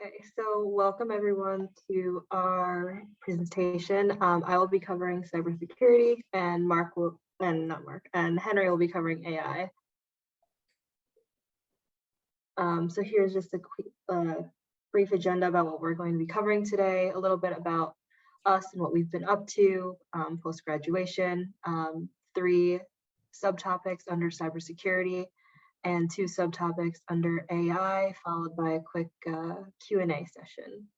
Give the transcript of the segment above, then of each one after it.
Okay, so welcome everyone to our presentation. I will be covering cybersecurity, and Henry will be covering AI. So here's just a quick, brief agenda about what we're going to be covering today. A little bit about us and what we've been up to post-graduation. 3 subtopics under cybersecurity, and 2 subtopics under AI, followed by a quick Q&A session.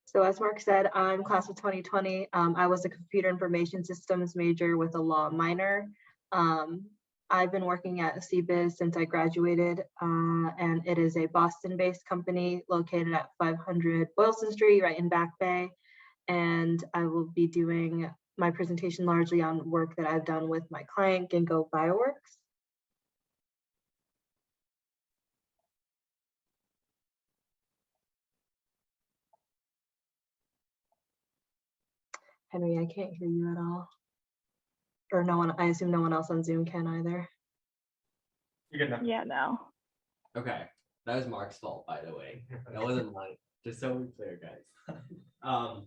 So as Mark said, I'm class of 2020. I was a computer information systems major with a law minor. I've been working at CBIZ since I graduated, and it is a Boston-based company located at 500 Boylston Street, right in Back Bay. And I will be doing my presentation largely on work that I've done with my client, Ginkgo Bioworks. Henry, I can't hear you at all. Or no one, I assume no one else on Zoom can either. You're good now. Yeah, no. Okay, that was Mark's fault, by the way. That wasn't mine. Just so we're clear, guys.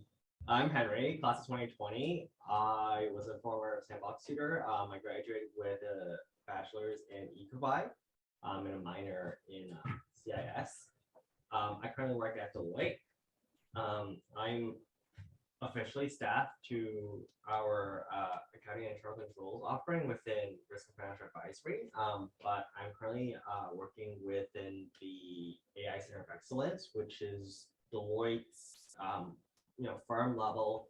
I'm Henry, class of 2020. I was a former sandbox tutor. I graduated with a bachelor's in Ecovi and a minor in CIS. I currently work at Deloitte. I'm officially staffed to our accounting and internal controls offering within risk and financial advisory, but I'm currently working within the AI Center of Excellence, which is Deloitte's firm level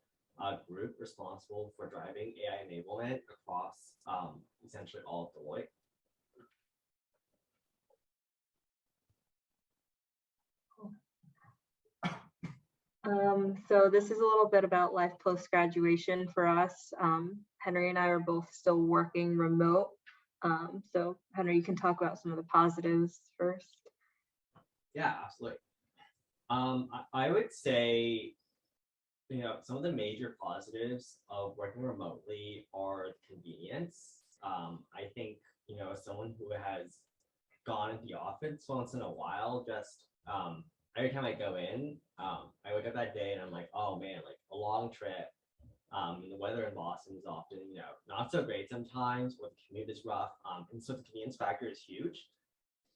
group responsible for driving AI enablement across essentially all of Deloitte. So this is a little bit about life post-graduation for us. Henry and I are both still working remote. So Henry, you can talk about some of the positives first. Yeah, absolutely. I would say, some of the major positives of working remotely are convenience. I think, as someone who has gone into the office once in a while, just every time I go in, I wake up that day and I'm like, oh man, like a long trip. And the weather in Boston is often, not so great sometimes, or the commute is rough. And so the convenience factor is huge.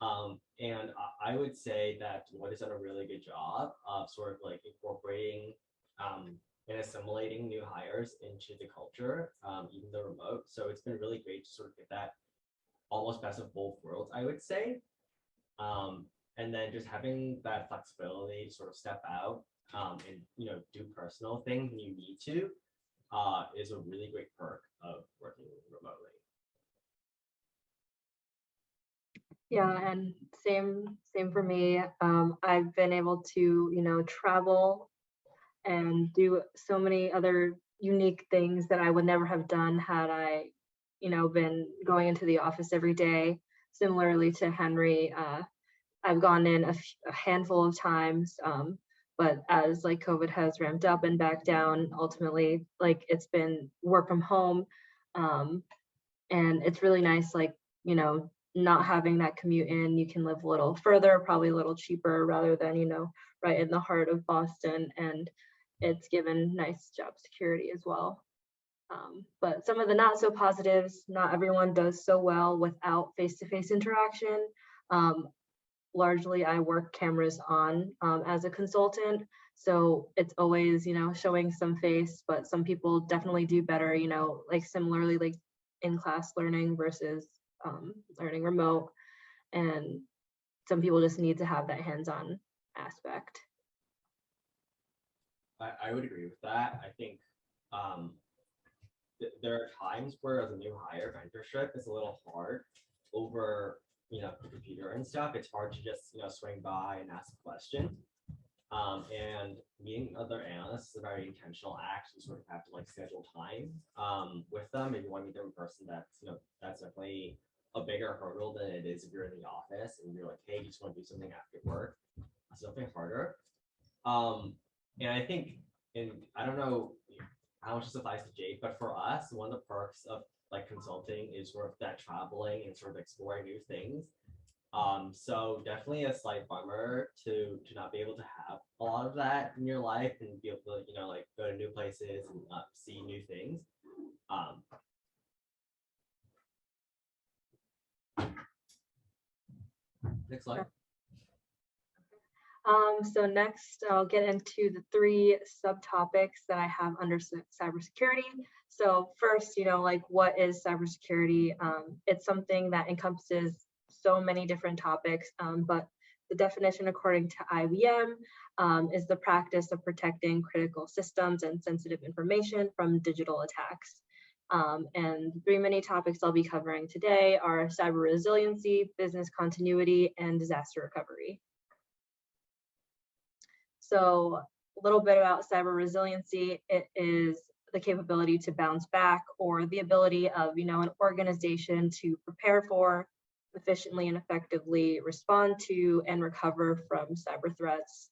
And I would say that Deloitte has done a really good job of sort of like incorporating and assimilating new hires into the culture, even though remote. So it's been really great to sort of get that almost best of both worlds, I would say. And then just having that flexibility to sort of step out and do personal things when you need to is a really great perk of working remotely. Yeah, and same for me. I've been able to travel and do so many other unique things that I would never have done had I been going into the office every day. Similarly to Henry, I've gone in a handful of times, but as like COVID has ramped up and back down, ultimately like it's been work from home, and it's really nice, like not having that commute in. You can live a little further, probably a little cheaper, rather than right in the heart of Boston, and it's given nice job security as well. But some of the not so positives, not everyone does so well without face-to-face interaction. Largely I work cameras on as a consultant, so it's always showing some face, but some people definitely do better like similarly like in-class learning versus learning remote, and some people just need to have that hands-on aspect. I would agree with that. I think there are times where as a new hire, mentorship is a little hard over the computer and stuff. It's hard to just swing by and ask a question. And meeting other analysts is a very intentional act. You sort of have to like schedule time with them. If you want to meet them in person, that's definitely a bigger hurdle than it is if you're in the office and you're like, hey, you just want to do something after work. It's definitely harder. And I think, and I don't know how much this applies to Jade, but for us, one of the perks of like consulting is sort of that traveling and sort of exploring new things. So definitely a slight bummer to not be able to have a lot of that in your life and be able to, like go to new places and see new things. Um, Next slide. So next, I'll get into the 3 subtopics that I have under cybersecurity. So first, like what is cybersecurity? It's something that encompasses so many different topics, but the definition according to IBM is the practice of protecting critical systems and sensitive information from digital attacks. And the 3 mini topics I'll be covering today are cyber resiliency, business continuity, and disaster recovery. So a little bit about cyber resiliency. It is the capability to bounce back, or the ability of an organization to prepare for, efficiently and effectively respond to, and recover from cyber threats.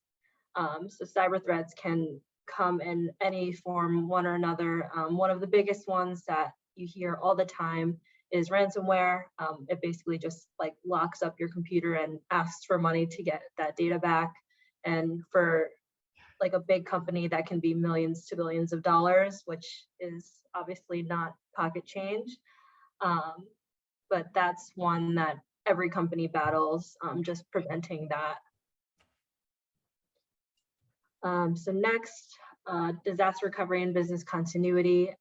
So cyber threats can come in any form, one or another. One of the biggest ones that you hear all the time is ransomware. It basically just like locks up your computer and asks for money to get that data back. And for like a big company, that can be millions to billions of dollars, which is obviously not pocket change. But that's one that every company battles, just preventing that. So next, disaster recovery and business continuity.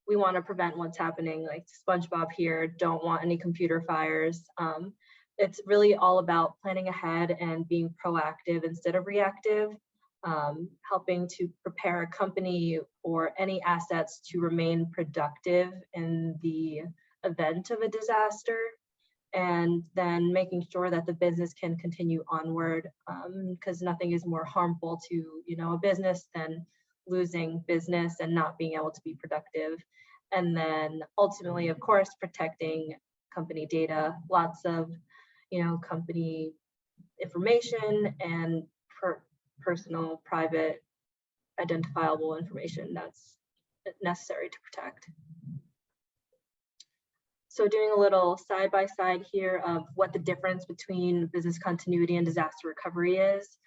We want to prevent what's happening, like SpongeBob here, don't want any computer fires. It's really all about planning ahead and being proactive instead of reactive, helping to prepare a company or any assets to remain productive in the event of a disaster, and then making sure that the business can continue onward, because nothing is more harmful to a business than losing business and not being able to be productive. And then ultimately, of course, protecting company data, lots of company information and personal, private, identifiable information that's necessary to protect. So doing a little side-by-side here of what the difference between business continuity and disaster recovery is.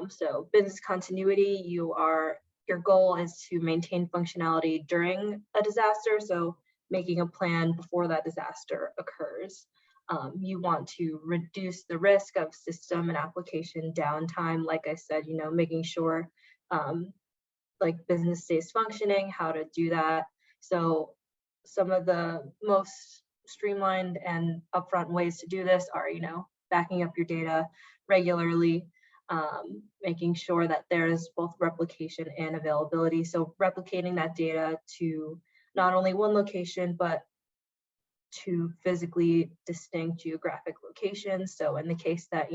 So business continuity, your goal is to maintain functionality during a disaster, so making a plan before that disaster occurs. You want to reduce the risk of system and application downtime, like I said, making sure like business stays functioning, how to do that. So some of the most streamlined and upfront ways to do this are, backing up your data regularly, making sure that there's both replication and availability. So replicating that data to not only one location, but to physically distinct geographic locations. So in the case that,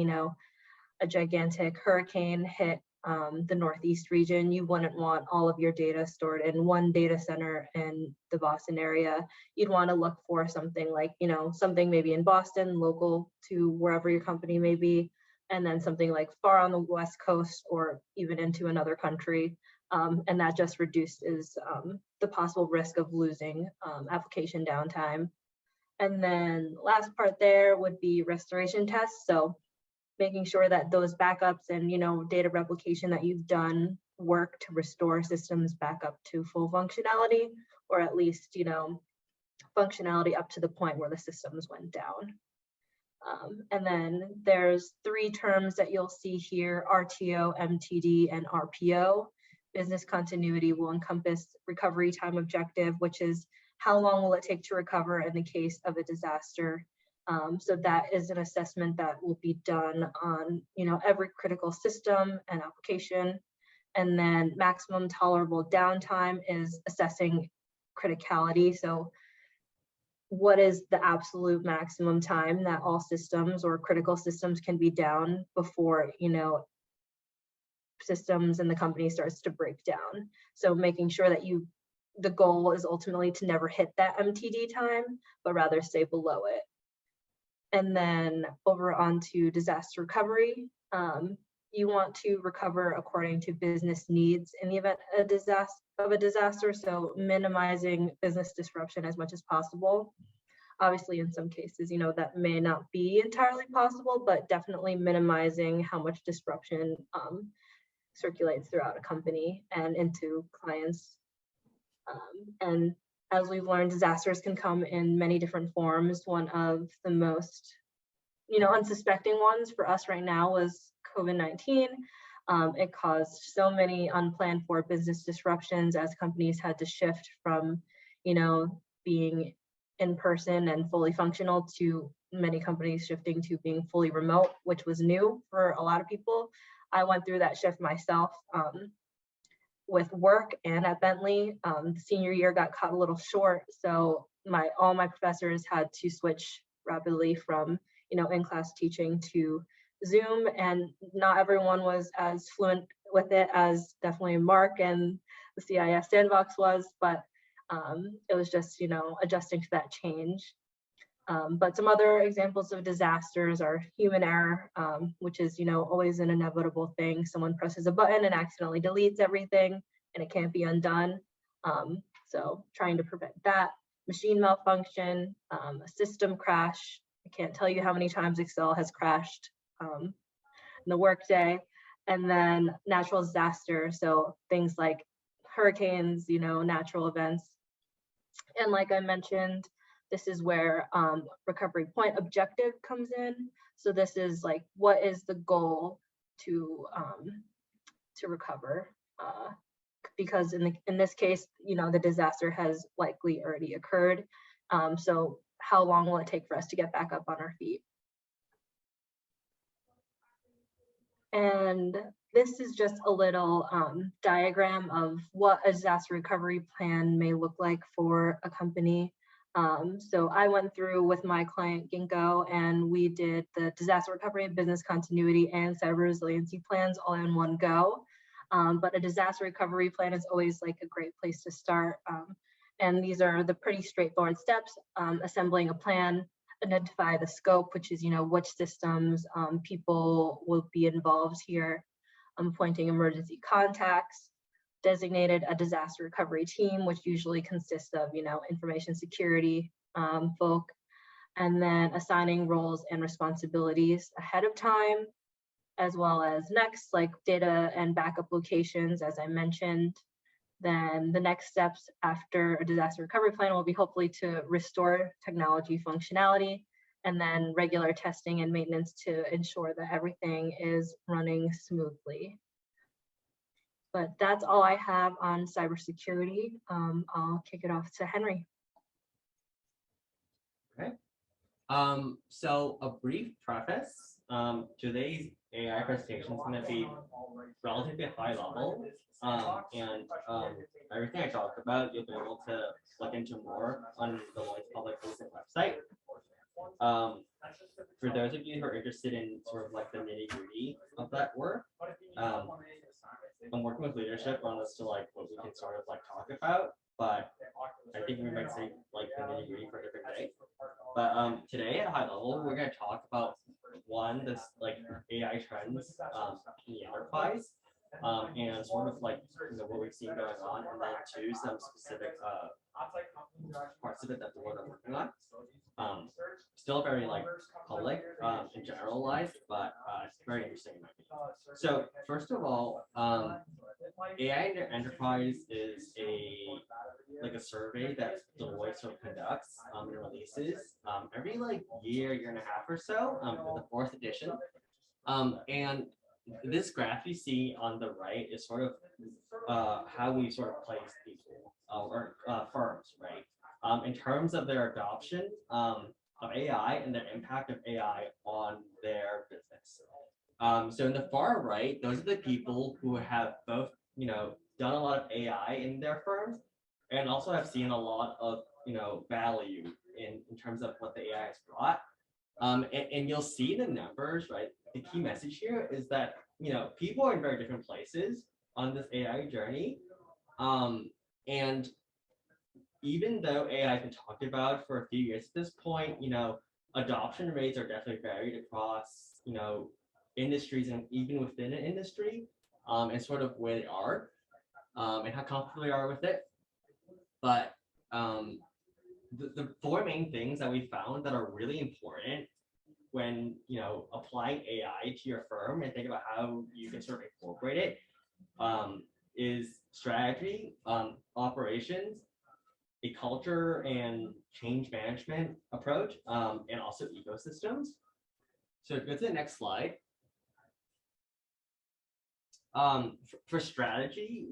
a gigantic hurricane hit the Northeast region, you wouldn't want all of your data stored in one data center in the Boston area. You'd want to look for something like, something maybe in Boston, local to wherever your company may be, and then something like far on the West Coast or even into another country. And that just reduces the possible risk of losing application downtime. And then last part there would be restoration tests. So making sure that those backups and data replication that you've done work to restore systems back up to full functionality, or at least functionality up to the point where the systems went down. And then there's 3 terms that you'll see here: RTO, MTD, and RPO. Business continuity will encompass recovery time objective, which is how long will it take to recover in the case of a disaster. So that is an assessment that will be done on every critical system and application. And then maximum tolerable downtime is assessing criticality. So what is the absolute maximum time that all systems or critical systems can be down before systems and the company starts to break down. So making sure that the goal is ultimately to never hit that MTD time, but rather stay below it. And then over onto disaster recovery. You want to recover according to business needs in the event of a disaster, so minimizing business disruption as much as possible. Obviously, in some cases, that may not be entirely possible, but definitely minimizing how much disruption circulates throughout a company and into clients. And as we've learned, disasters can come in many different forms. One of the most, unsuspecting ones for us right now was COVID-19. It caused so many unplanned for business disruptions as companies had to shift from, being in person and fully functional to many companies shifting to being fully remote, which was new for a lot of people. I went through that shift myself with work and at Bentley. The senior year got cut a little short, so all my professors had to switch rapidly from in-class teaching to Zoom, and not everyone was as fluent with it as definitely Mark and the CIS sandbox was, but it was just adjusting to that change. But some other examples of disasters are human error, which is always an inevitable thing. Someone presses a button and accidentally deletes everything, and it can't be undone. So trying to prevent that. Machine malfunction, a system crash. I can't tell you how many times Excel has crashed in the workday. And then natural disaster, so things like hurricanes, natural events. And like I mentioned, this is where recovery point objective comes in. So this is like, what is the goal to recover? Because in this case, the disaster has likely already occurred. So how long will it take for us to get back up on our feet? And this is just a little diagram of what a disaster recovery plan may look like for a company. So I went through with my client Ginkgo, and we did the disaster recovery, business continuity, and cyber resiliency plans all in one go. But a disaster recovery plan is always like a great place to start. And these are the pretty straightforward steps: assembling a plan, identify the scope, which is which systems, people will be involved here, appointing emergency contacts, designated a disaster recovery team, which usually consists of information security folk, and then assigning roles and responsibilities ahead of time, as well as next, like data and backup locations, as I mentioned. Then the next steps after a disaster recovery plan will be hopefully to restore technology functionality, and then regular testing and maintenance to ensure that everything is running smoothly. But that's all I have on cybersecurity. I'll kick it off to Henry. Okay. So a brief preface. Today's AI presentation is going to be relatively high level. And everything I talked about, you'll be able to look into more on Deloitte's public facing website. For those of you who are interested in sort of like the nitty-gritty of that work, I'm working with leadership on as to like what we can sort of like talk about, but I think we might say like the nitty-gritty for a different day. But today at a high level, we're going to talk about this like AI trends in the enterprise. And sort of like what we've seen going on, and then two, some specific parts of it that the world are working on. Still very like public and generalized, but it's very interesting. So first of all, AI in enterprise is a survey that Deloitte sort of conducts and releases every like year and a half or so, the fourth edition. And this graph you see on the right is sort of how we sort of place people or firms, right? In terms of their adoption of AI and the impact of AI on their business. So in the far right, those are the people who have both, done a lot of AI in their firms and also have seen a lot of, value in terms of what the AI has brought. And you'll see the numbers, right? The key message here is that, people are in very different places on this AI journey. And even though AI has been talked about for a few years at this point, adoption rates are definitely varied across, industries and even within an industry, and sort of where they are, and how comfortable they are with it. But the four main things that we found that are really important when applying AI to your firm and think about how you can sort of incorporate it is strategy, operations, a culture and change management approach, and also ecosystems. So go to the next slide. For strategy,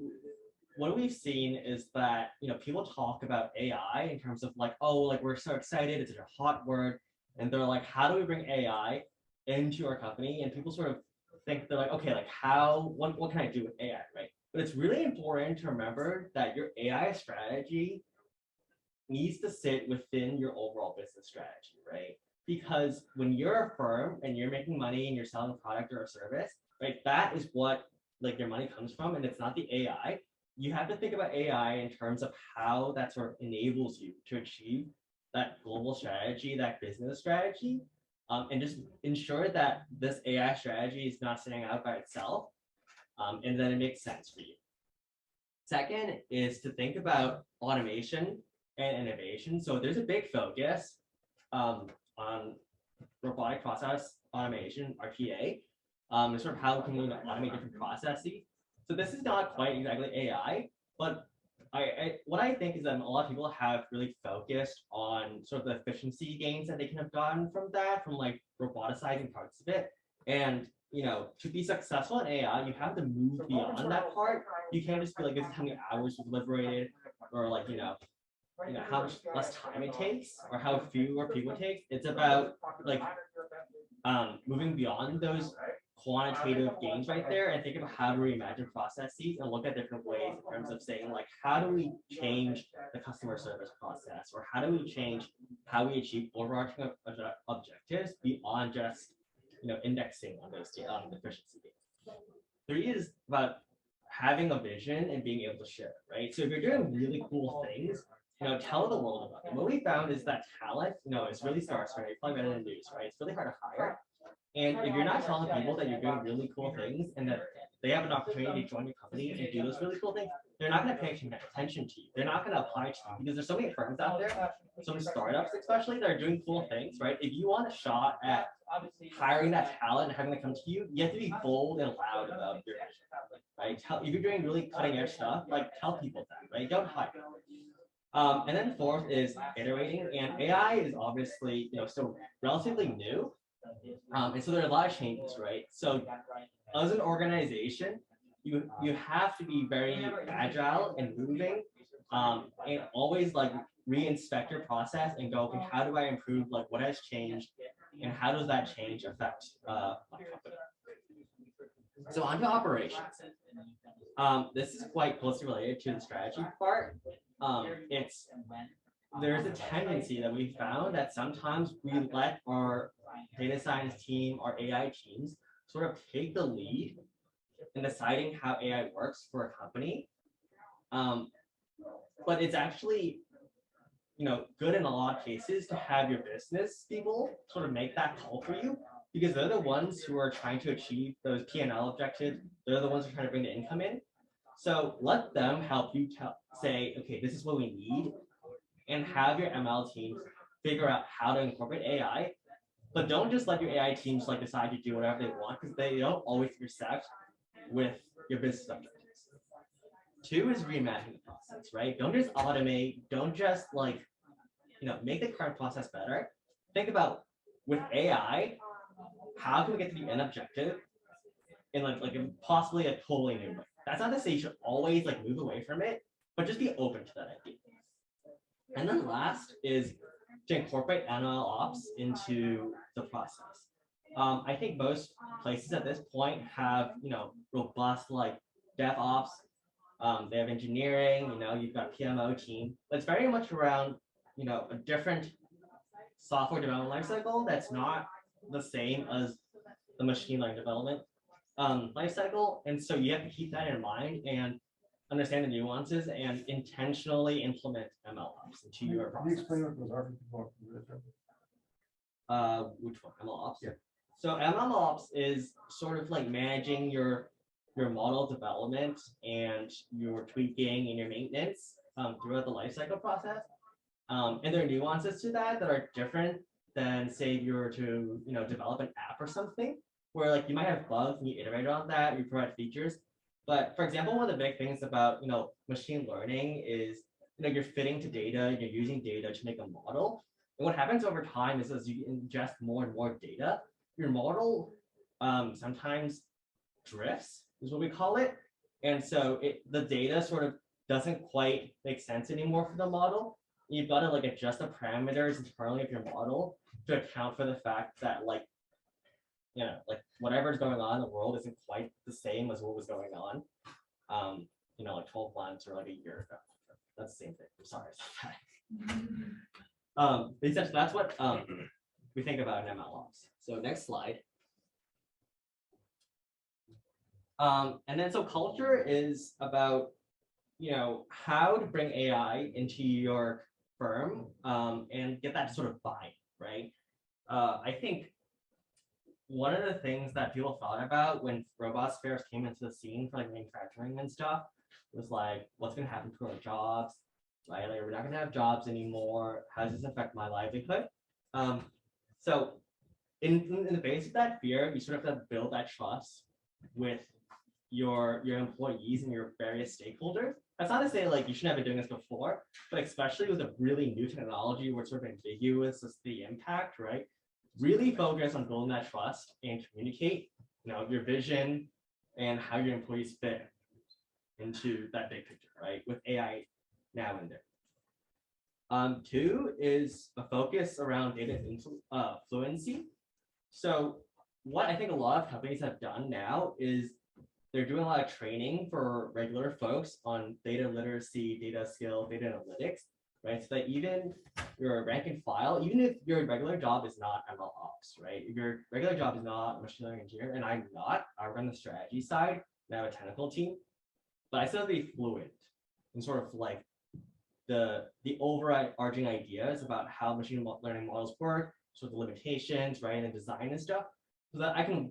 what we've seen is that people talk about AI in terms of like, oh, like we're so excited, it's such a hot word, and they're like, how do we bring AI into our company? And people sort of think they're like, okay, like what can I do with AI, right? But it's really important to remember that your AI strategy needs to sit within your overall business strategy, right? Because when you're a firm and you're making money and you're selling a product or a service, right, that is what like your money comes from, and it's not the AI. You have to think about AI in terms of how that sort of enables you to achieve that global strategy, that business strategy, and just ensure that this AI strategy is not sitting out by itself, and then it makes sense for you. Second is to think about automation and innovation. So there's a big focus on robotic process automation, RPA, and sort of how can we automate different processes. So this is not quite exactly AI, but what I think is that a lot of people have really focused on sort of the efficiency gains that they can have gotten from that, from like roboticizing parts of it. And to be successful in AI, you have to move beyond that part. You can't just be like, this is how many hours we've liberated, or like how much less time it takes, or how fewer people it takes. It's about like moving beyond those quantitative gains right there and think about how to reimagine processes and look at different ways in terms of saying like, how do we change the customer service process, or how do we change how we achieve overarching objectives beyond just indexing on those efficiency gains. 3 is about having a vision and being able to share it, right? So if you're doing really cool things, tell the world about it. What we found is that talent, is really scarce, right? You probably read it in the news, right? It's really hard to hire. And if you're not telling people that you're doing really cool things and that they have an opportunity to join your company and do those really cool things, they're not going to pay attention to you. They're not going to apply to you because there's so many firms out there, so many startups especially, that are doing cool things, right? If you want a shot at hiring that talent and having them come to you, you have to be bold and loud about your vision, right? If you're doing really cutting edge stuff, like tell people that, right? Don't hide. And then 4th is iterating, and AI is obviously still relatively new. And so there are a lot of changes, right? So as an organization, you have to be very agile and moving, and always like re-inspect your process and go, okay, how do I improve like what has changed, and how does that change affect my company? So onto operations. This is quite closely related to the strategy part. There's a tendency that we found that sometimes we let our data science team, our AI teams, sort of take the lead in deciding how AI works for a company. But it's actually, good in a lot of cases to have your business people sort of make that call for you, because they're the ones who are trying to achieve those P&L objectives. They're the ones who are trying to bring the income in. So let them help you say, okay, this is what we need, and have your ML teams figure out how to incorporate AI. But don't just let your AI teams like decide to do whatever they want, because they don't always intersect with your business objectives. 2 is reimagine the process, right? Don't just automate. Don't just like, make the current process better. Think about, with AI, how can we get to the end objective in like possibly a totally new way? That's not to say you should always like move away from it, but just be open to that idea. And then last is to incorporate ML ops into the process. I think most places at this point have, robust like DevOps. They have engineering, you've got PMO team. But it's very much around, a different software development lifecycle that's not the same as the machine learning development lifecycle. And so you have to keep that in mind and understand the nuances and intentionally implement ML ops into your process. Can you explain what those are for people? Which one? ML ops? Yeah. So ML ops is sort of like managing your model development and your tweaking and your maintenance throughout the lifecycle process. And there are nuances to that are different than say if you were to develop an app or something where like you might have bugs and you iterate on that, you provide features. But for example, one of the big things about machine learning is you're fitting to data, you're using data to make a model. And what happens over time is as you ingest more and more data, your model sometimes drifts, is what we call it. And so the data sort of doesn't quite make sense anymore for the model. You've got to like adjust the parameters internally of your model to account for the fact that like whatever's going on in the world isn't quite the same as what was going on like 12 months or like a year ago. That's the same thing. I'm sorry. Essentially that's what we think about in MLOps. So next slide. And then so culture is about how to bring AI into your firm and get that sort of buy, right? I think one of the things that people thought about when robots first came into the scene for like manufacturing and stuff was like, what's going to happen to our jobs, right? Like, we're not going to have jobs anymore. How does this affect my livelihood? So in the face of that fear, you sort of have to build that trust with your employees and your various stakeholders. That's not to say like you shouldn't have been doing this before, but especially with a really new technology where it's sort of ambiguous as the impact, right? Really focus on building that trust and communicate, your vision and how your employees fit into that big picture, right? With AI now in there. Two is a focus around data fluency. So what I think a lot of companies have done now is they're doing a lot of training for regular folks on data literacy, data skills, data analytics, right? So that even your rank and file, even if your regular job is not ML ops, right? If your regular job is not a machine learning engineer, and I'm not, I run the strategy side, and I have a technical team, but I still have to be fluent in sort of like the overarching ideas about how machine learning models work, so the limitations, right, and design and stuff, so that I can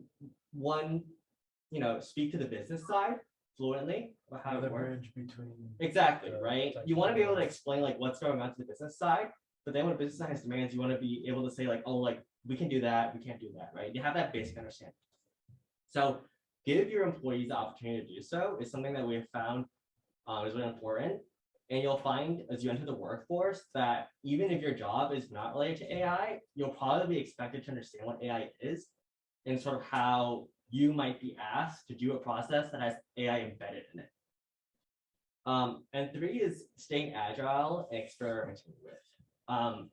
speak to the business side fluently about how The it works. bridge between Exactly, right? You want to be able to explain like what's going on to the business side, but then when business side has demands, you want to be able to say like, oh, like we can do that, we can't do that, right? You have that basic understanding. So give your employees the opportunity to do so is something that we have found is really important. And you'll find as you enter the workforce that even if your job is not related to AI, you'll probably be expected to understand what AI is and sort of how you might be asked to do a process that has AI embedded in it. And three is staying agile and experimenting with,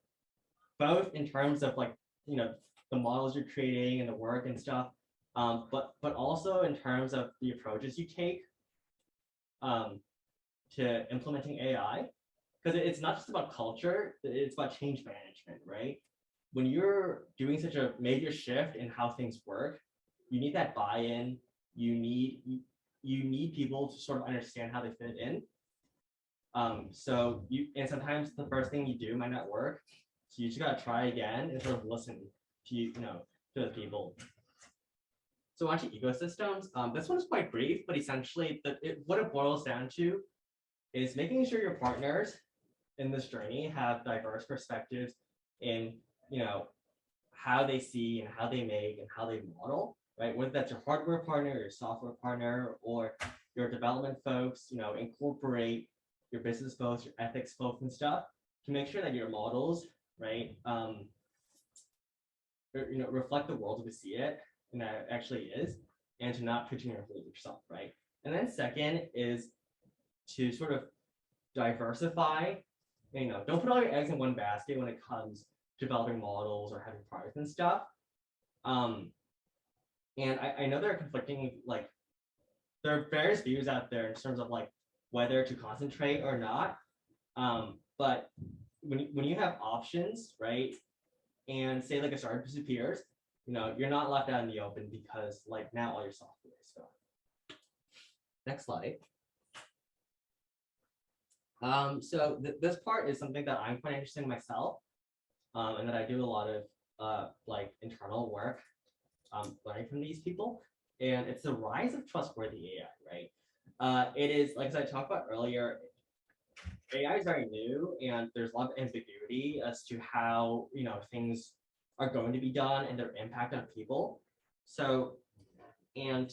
both in terms of like, the models you're creating and the work and stuff, but also in terms of the approaches you take to implementing AI, because it's not just about culture, it's about change management, right? When you're doing such a major shift in how things work, you need that buy-in. You need people to sort of understand how they fit in. And sometimes the first thing you do might not work, so you just gotta try again and sort of listen to to the people. So on to ecosystems. This one is quite brief, but essentially what it boils down to is making sure your partners in this journey have diverse perspectives in how they see and how they make and how they model, right? Whether that's your hardware partner, your software partner, or your development folks, incorporate your business folks, your ethics folks and stuff to make sure that your models, right, reflect the world as we see it and that it actually is, and to not pigeonhole yourself, right? And then second is to sort of diversify, don't put all your eggs in one basket when it comes to developing models or having products and stuff. And I know there are conflicting, like, there are various views out there in terms of like whether to concentrate or not. But when you have options, right, and say like a startup disappears, you're not left out in the open because like now all your software is gone. Next slide. So this part is something that I'm quite interested in myself, and that I do a lot of like internal work, learning from these people, and it's the rise of trustworthy AI, right? It is, like as I talked about earlier, AI is very new, and there's a lot of ambiguity as to how things are going to be done and their impact on people. So, and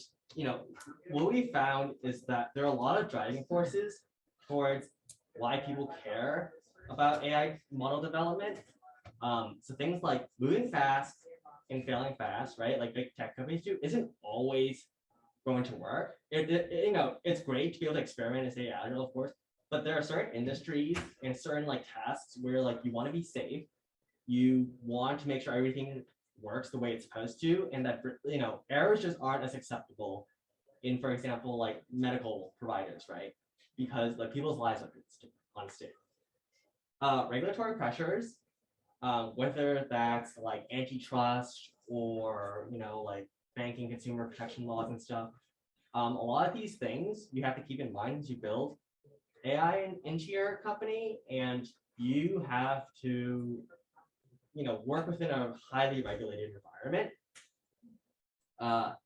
what we found is that there are a lot of driving forces towards why people care about AI model development. So things like moving fast and failing fast, right? Like big tech companies do, isn't always going to work. It's great to be able to experiment and stay agile, of course, but there are certain industries and certain like tasks where like you want to be safe, you want to make sure everything works the way it's supposed to, and that errors just aren't as acceptable in, for example, like medical providers, right? Because like people's lives are on stake. Regulatory pressures, whether that's like antitrust or like banking consumer protection laws and stuff. A lot of these things you have to keep in mind as you build AI into your company, and you have to work within a highly regulated environment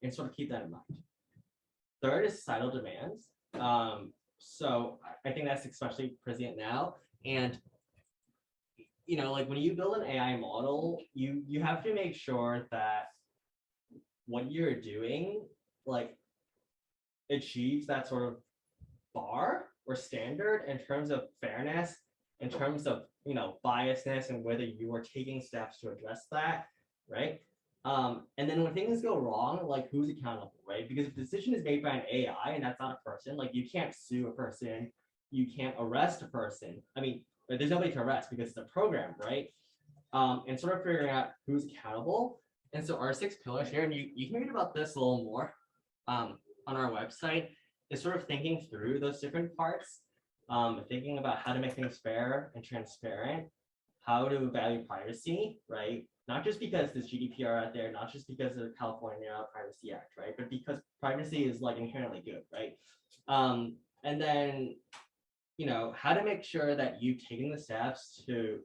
and sort of keep that in mind. Third is societal demands. So I think that's especially present now. And like when you build an AI model, you have to make sure that what you're doing like achieves that sort of bar or standard in terms of fairness, in terms of biasness, and whether you are taking steps to address that, right? And then when things go wrong, like who's accountable, right? Because if the decision is made by an AI and that's not a person, like you can't sue a person, you can't arrest a person. I mean, there's nobody to arrest because it's a program, right? And sort of figuring out who's accountable. And so our 6 pillars here, and you can read about this a little more on our website, is sort of thinking through those different parts, thinking about how to make things fair and transparent, how to value privacy, right? Not just because there's GDPR out there, not just because of the California Privacy Act, right? But because privacy is like inherently good, right? And then, how to make sure that you've taken the steps to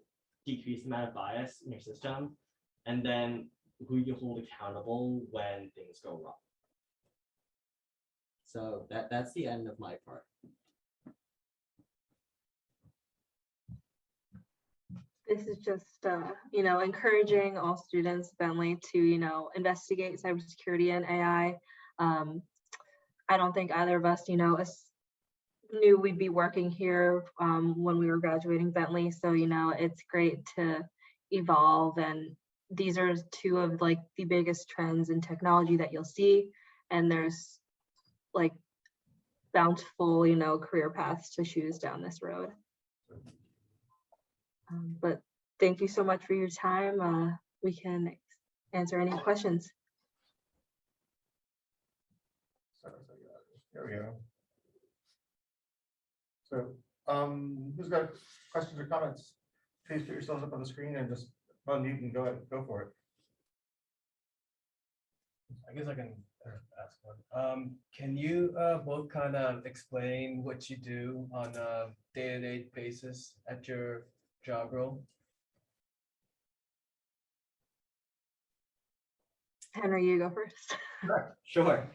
decrease the amount of bias in your system, and then who you hold accountable when things go wrong. So that's the end of my part. This is just, encouraging all students, Bentley, to, investigate cybersecurity and AI. I don't think either of us, knew we'd be working here when we were graduating Bentley. So, it's great to evolve. And these are 2 of like the biggest trends in technology that you'll see. And there's like bountiful, career paths to choose down this road. But thank you so much for your time. We can answer any questions. There we go. So, who's got questions or comments? Please put yourselves up on the screen and just unmute and go for it. I guess I can ask one. Can you both kind of explain what you do on a day-to-day basis at your job role? Henry, you go first. Sure.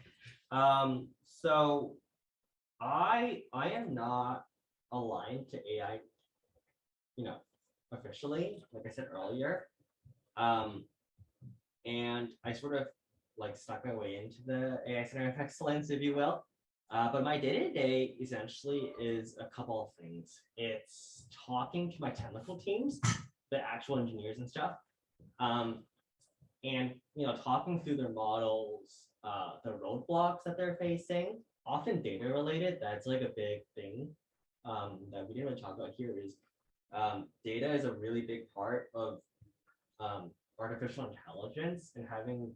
So I am not aligned to AI, officially, like I said earlier. And I sort of like stuck my way into the AI Center of Excellence, if you will. But my day-to-day essentially is a couple of things. It's talking to my technical teams, the actual engineers and stuff, and talking through their models, the roadblocks that they're facing, often data related. That's like a big thing that we didn't really talk about here. Is data is a really big part of artificial intelligence, and having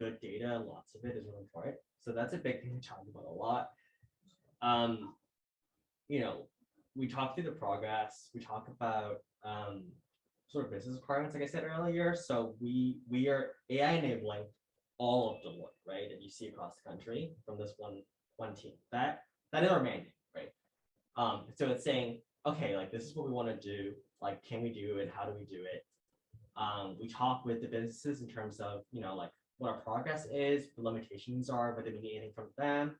good data, lots of it, is really important. So that's a big thing we talk about a lot. We talk through the progress. We talk about sort of business requirements, like I said earlier. So we are AI enabling all of Deloitte, right? And you see across the country from this one team. That is our mandate, right? So it's saying, okay, like this is what we want to do. Like, can we do it? How do we do it? We talk with the businesses in terms of, like what our progress is, what limitations are, whether we need anything from them.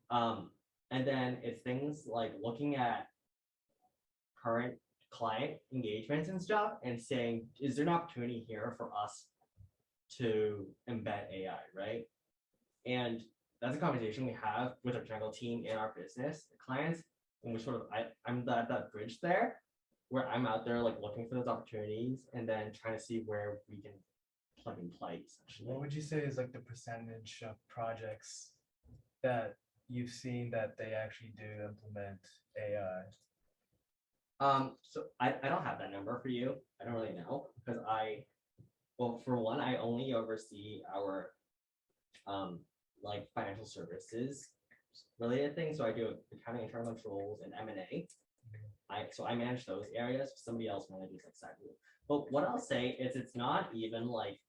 And then it's things like looking at current client engagements and stuff and saying, is there an opportunity here for us to embed AI, right? And that's a conversation we have with our technical team and our business clients, and we sort of I'm that bridge there where I'm out there like looking for those opportunities and then trying to see where we can plug and play essentially. What would you say is like the percentage of projects that you've seen that they actually do implement AI? So I don't have that number for you. I don't really know because well, for one, I only oversee our like financial services related things. So I do accounting, internal controls, and M&A. So I manage those areas. Somebody else manages like cyber. But what I'll say is it's not even like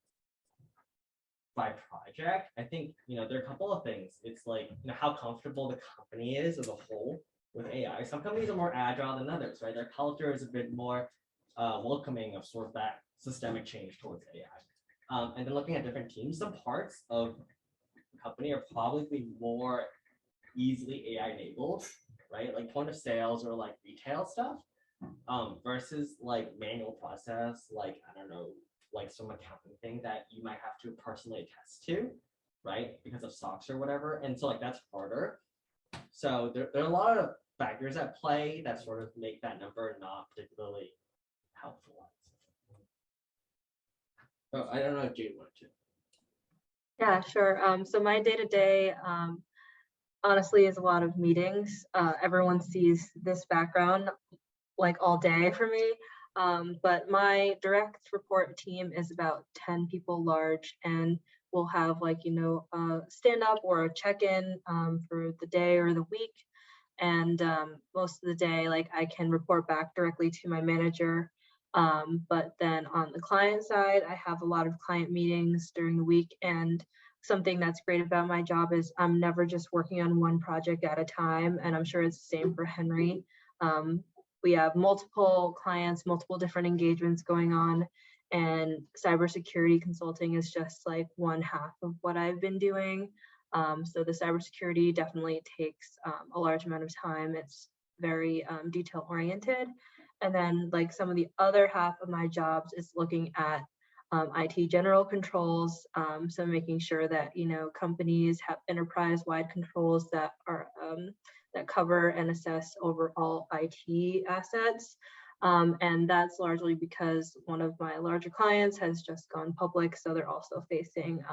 by project. I think there are a couple of things. It's like how comfortable the company is as a whole with AI. Some companies are more agile than others, right? Their culture is a bit more welcoming of sort of that systemic change towards AI. And then looking at different teams, some parts of the company are probably more easily AI enabled, right? Like point of sales or like retail stuff, versus like manual process, like I don't know, like some accounting thing that you might have to personally attest to, right? Because of SOX or whatever. And so like that's harder. So there are a lot of factors at play that sort of make that number not particularly helpful. Oh, I don't know if Jade wanted to. Yeah, sure. So my day-to-day honestly is a lot of meetings. Everyone sees this background like all day for me. But my direct report team is about 10 people large, and we'll have like, a stand up or a check-in for the day or the week. And most of the day, like I can report back directly to my manager. But then on the client side, I have a lot of client meetings during the week. And something that's great about my job is I'm never just working on one project at a time. And I'm sure it's the same for Henry. We have multiple clients, multiple different engagements going on. And cybersecurity consulting is just like one half of what I've been doing. So the cybersecurity definitely takes a large amount of time. It's very detail oriented. And then like some of the other half of my jobs is looking at IT general controls. So making sure that, companies have enterprise-wide controls that are that cover and assess overall IT assets. And that's largely because one of my larger clients has just gone public. So they're also facing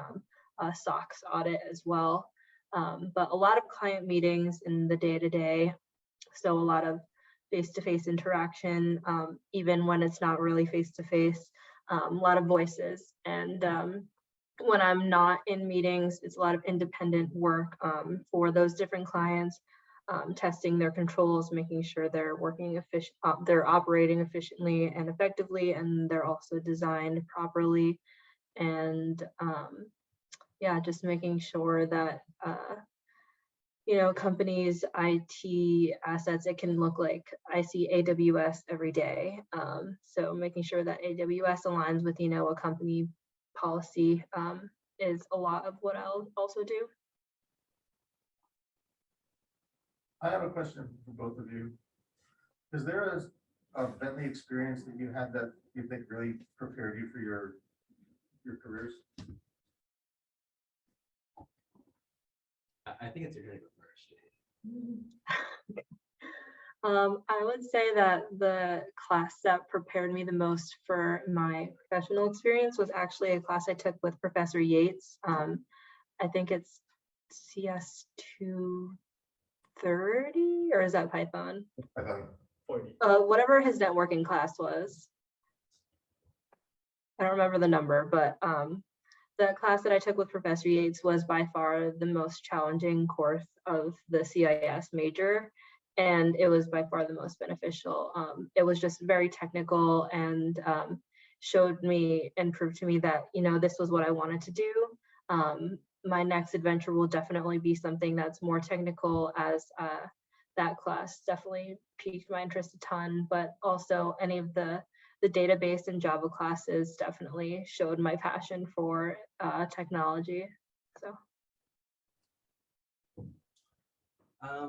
a SOX audit as well. But a lot of client meetings in the day-to-day. So a lot of face-to-face interaction, even when it's not really face-to-face, a lot of voices. And when I'm not in meetings, it's a lot of independent work for those different clients, testing their controls, making sure they're working they're operating efficiently and effectively, and they're also designed properly. And yeah, just making sure that companies' IT assets, it can look like I see AWS every day. So making sure that AWS aligns with, a company policy is a lot of what I'll also do. I have a question for both of you. Is there a Bentley experience that you had that you think really prepared you for your careers? I think it's your turn to go first, Jade. I would say that the class that prepared me the most for my professional experience was actually a class I took with Professor Yates. I think it's CS 230, or is that Python? Python. 40. Whatever his networking class was. I don't remember the number, but the class that I took with Professor Yates was by far the most challenging course of the CIS major, and it was by far the most beneficial. It was just very technical and showed me and proved to me that, this was what I wanted to do. My next adventure will definitely be something that's more technical, as that class definitely piqued my interest a ton, but also any of the database and Java classes definitely showed my passion for technology. So I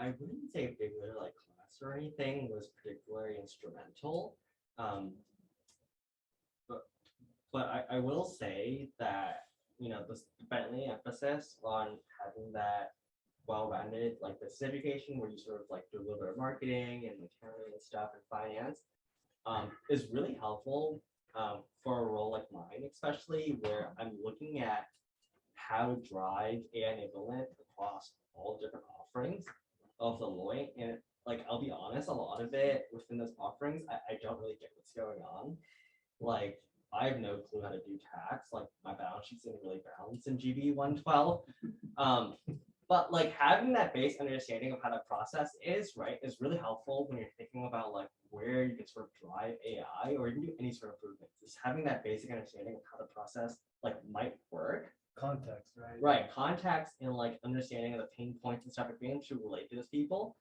wouldn't say a particular like class test or anything was particularly instrumental. But I will say that, the Bentley emphasis on having that well-rounded, like this education where you sort of like do a little bit of marketing and accounting and stuff and finance, is really helpful for a role like mine, especially where I'm looking at how to drive AI enablement across all different offerings of Deloitte. And like, I'll be honest, a lot of it within those offerings, I don't really get what's going on. Like, I have no clue how to do tax. Like, my balance sheet's didn't really balance in GB 112. But like having that base understanding of how the process is, right, is really helpful when you're thinking about like where you can sort of drive AI or even do any sort of improvements. Just having that basic understanding of how the process like might work. Context, right? Right, context and like understanding of the pain points and stuff, and being able to relate to those people,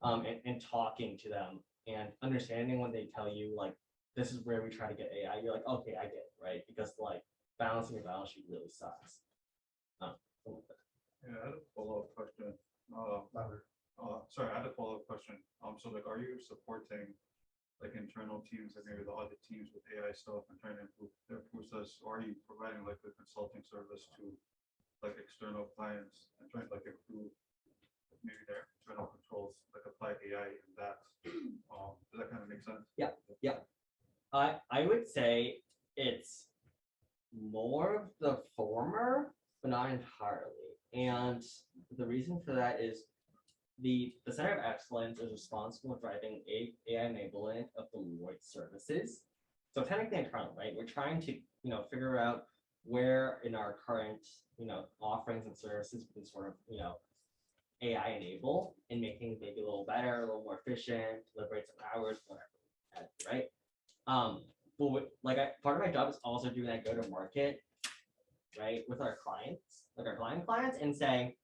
and talking to them and understanding when they tell you like this is where we try to get AI, you're like, okay, I get it, right? Because like balancing your balance sheet really sucks. Yeah, I had a follow-up question. Sorry, I had a follow-up question. So like, are you supporting like internal teams, like maybe the audit teams with AI stuff and trying to improve their process, or are you providing like a consulting service to like external clients and trying to like improve maybe their internal controls, like apply AI in that? Does that kind of make sense? Yeah. I would say it's more of the former, but not entirely. And the reason for that is the Center of Excellence is responsible for driving AI enablement of Deloitte services. So technically internal, right? We're trying to, figure out where in our current, offerings and services we can sort of, AI enable and make things maybe a little better, a little more efficient, liberate some hours, whatever, right? But part of my job is also doing that go to market, right, with our clients, like our clients, and saying,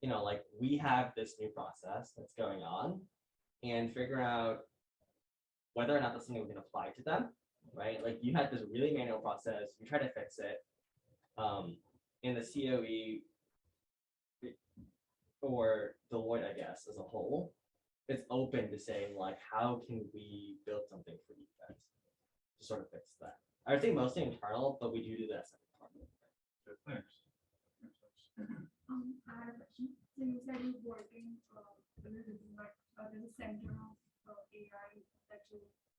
like we have this new process that's going on, and figure out whether or not that's something we can apply to them, right? Like you had this really manual process, we try to fix it, in the COE or Deloitte, I guess, as a whole, it's open to saying like, how can we build something for you guys to sort of fix that? I would say mostly internal, but we do that as a department. Good, thanks. I have a question. So you said you're working there's a center of AI that you,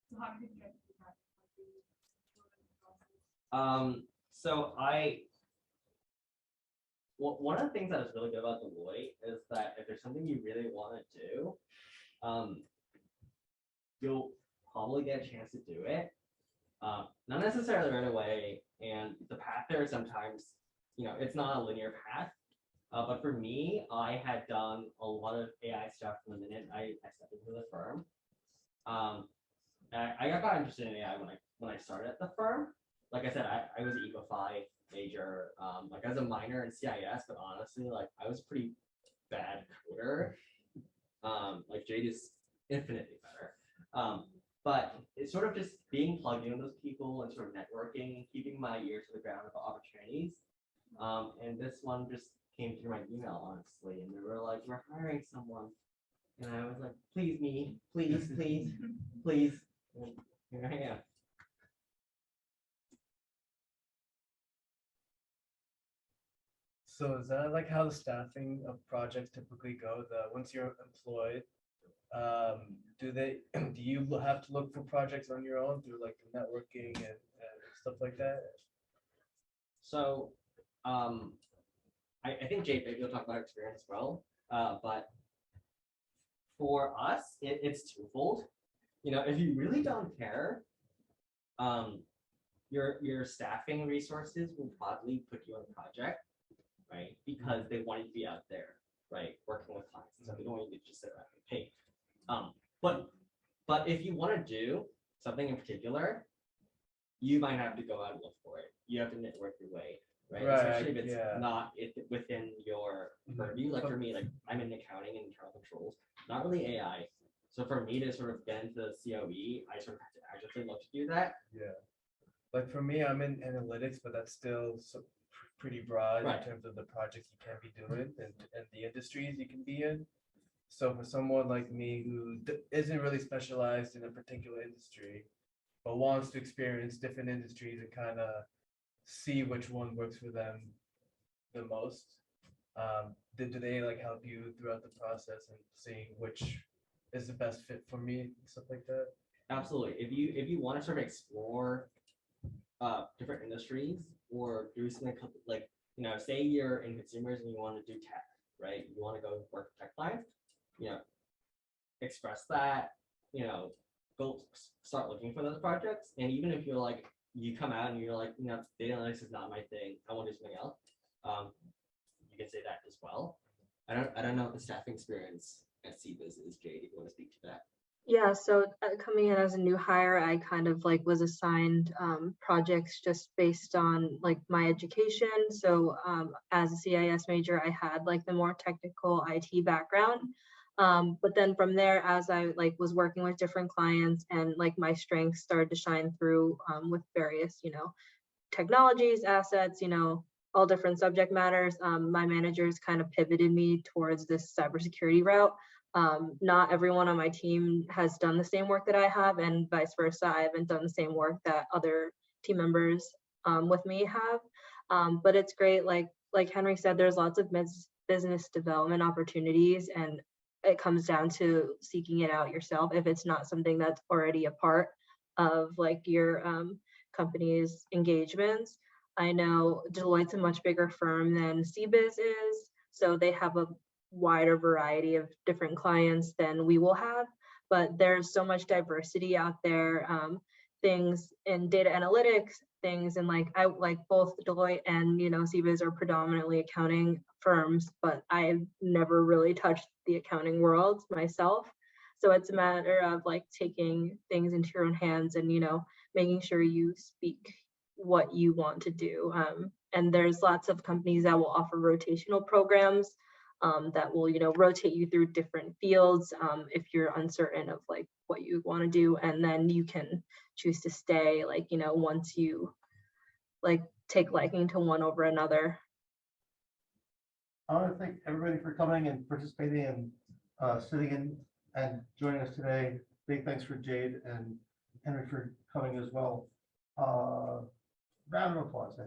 so how did you get to that? So one of the things that is really good about Deloitte is that if there's something you really want to do, you'll probably get a chance to do it. Not necessarily right away, and the path there sometimes, it's not a linear path. But for me, I had done a lot of AI stuff from the minute I stepped into the firm. I got interested in AI when I started at the firm. Like I said, I was an Eco-Fi major, like as a minor in CIS, but honestly, like I was a pretty bad coder. Like Jade is infinitely better. But it's sort of just being plugged in with those people and sort of networking, keeping my ear to the ground about opportunities. And this one just came through my email, honestly, and they were like, we're hiring someone. And I was like, please me, please, please, please. And here I am. So is that like how the staffing of projects typically go? Once you're employed, do you have to look for projects on your own through like networking and stuff like that? So I think Jade maybe will talk about her experience as well. But for us, it's twofold. If you really don't care, your staffing resources will probably put you on a project, right? Because they want you to be out there, right, working with clients. So they don't want you to just sit around and pay. But if you want to do something in particular, you might have to go out and look for it. You have to network your way, right? Especially if it's not within your purview. Like for me, like I'm in accounting and internal controls, not really AI. So for me to sort of get into the COE, I sort of have to actively look to do that. Yeah. Like for me, I'm in analytics, but that's still pretty broad in terms of the projects you can be doing and the industries you can be in. So for someone like me who isn't really specialized in a particular industry, but wants to experience different industries and kind of see which one works for them the most, do they like help you throughout the process and seeing which is the best fit for me and stuff like that? Absolutely. If you want to sort of explore different industries or do something like, say you're in consumers and you want to do tech, right? You want to go work for tech clients, express that, go start looking for those projects. And even if you're like, you come out and you're like, data analytics is not my thing, I want to do something else. You can say that as well. I don't know what the staffing experience at CBIZ is, Jade, if you want to speak to that. Yeah, so coming in as a new hire, I kind of like was assigned projects just based on like my education. So as a CIS major, I had like the more technical IT background. But then from there, as I like was working with different clients and like my strengths started to shine through with various, technologies, assets, all different subject matters. My managers kind of pivoted me towards this cybersecurity route. Not everyone on my team has done the same work that I have, and vice versa. I haven't done the same work that other team members with me have. But it's great. Like Henry said, there's lots of business development opportunities, and it comes down to seeking it out yourself if it's not something that's already a part of like your company's engagements. I know Deloitte's a much bigger firm than CBIZ is, so they have a wider variety of different clients than we will have, but there's so much diversity out there. Things in data analytics, things in like both Deloitte and CBIZ are predominantly accounting firms, but I've never really touched the accounting world myself. So it's a matter of like taking things into your own hands and making sure you speak what you want to do. And there's lots of companies that will offer rotational programs that will rotate you through different fields if you're uncertain of like what you want to do, and then you can choose to stay like once you like take liking to one over another. I want to thank everybody for coming and participating and sitting in and joining us today. Big thanks for Jade and Henry for coming as well. Round of applause.